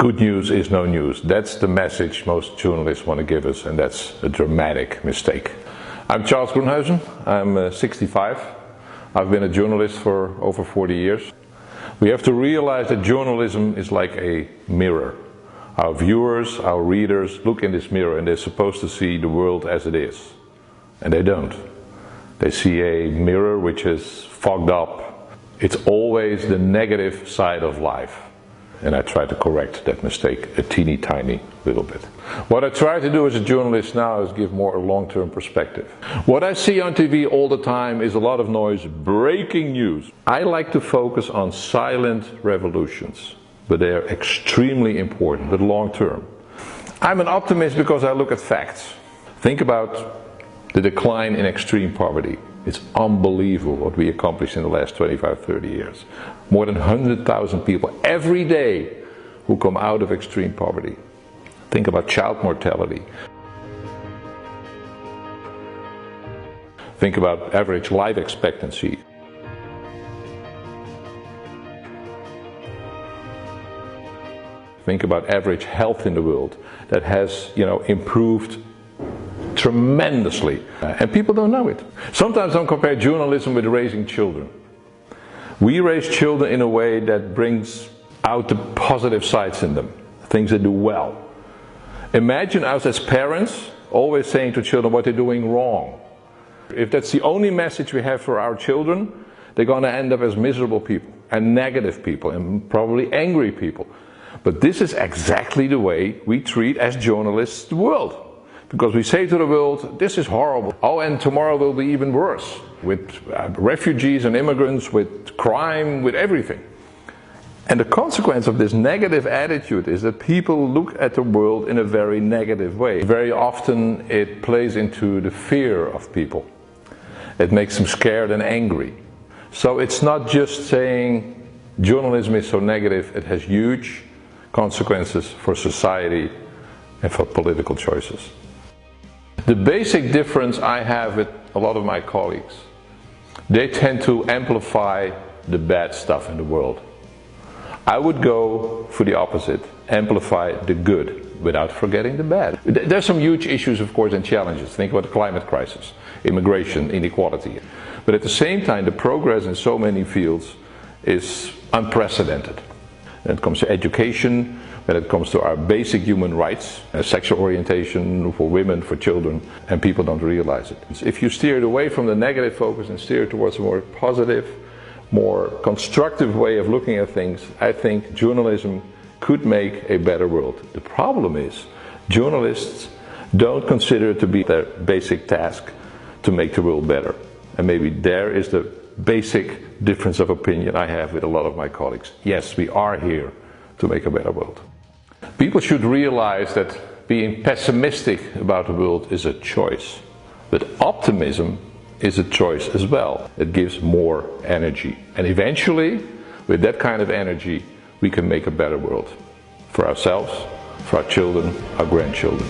Good news is no news. That's the message most journalists want to give us, and that's a dramatic mistake. I'm Charles Groenhuizen. I'm 65. I've been a journalist for over 40 years. We have to realize that journalism is like a mirror. Our viewers, our readers look in this mirror and they're supposed to see the world as it is. And they don't. They see a mirror which is fogged up. It's always the negative side of life. And I try to correct that mistake a teeny tiny little bit. What I try to do as a journalist now is give more a long-term perspective. What I see on TV all the time is a lot of noise, breaking news. I like to focus on silent revolutions, but they are extremely important, but long-term. I'm an optimist because I look at facts. Think about the decline in extreme poverty. It's unbelievable what we accomplished in the last 25, 30 years. More than 100,000 people every day who come out of extreme poverty. Think about child mortality. Think about average life expectancy. Think about average health in the world that has, improved tremendously, and people don't know it. Sometimes I compare journalism with raising children. We raise children in a way that brings out the positive sides in them, things they do well. Imagine us as parents always saying to children what they're doing wrong. If that's the only message we have for our children, they're going to end up as miserable people and negative people and probably angry people. But this is exactly the way we treat as journalists the world. Because we say to the world, this is horrible. Oh, and tomorrow will be even worse. With refugees and immigrants, with crime, with everything. And the consequence of this negative attitude is that people look at the world in a very negative way. Very often it plays into the fear of people. It makes them scared and angry. So it's not just saying journalism is so negative, it has huge consequences for society and for political choices. The basic difference I have with a lot of my colleagues, they tend to amplify the bad stuff in the world. I would go for the opposite, amplify the good without forgetting the bad. There's some huge issues, of course, and challenges. Think about the climate crisis, immigration, inequality. But at the same time, the progress in so many fields is unprecedented. When it comes to education, when it comes to our basic human rights, sexual orientation for women, for children, and people don't realize it. If you steer it away from the negative focus and steer towards a more positive, more constructive way of looking at things, I think journalism could make a better world. The problem is, journalists don't consider it to be their basic task to make the world better. And maybe there is the basic difference of opinion I have with a lot of my colleagues. Yes, we are here to make a better world. People should realize that being pessimistic about the world is a choice, but optimism is a choice as well. It gives more energy, and eventually with that kind of energy we can make a better world for ourselves, for our children, our grandchildren.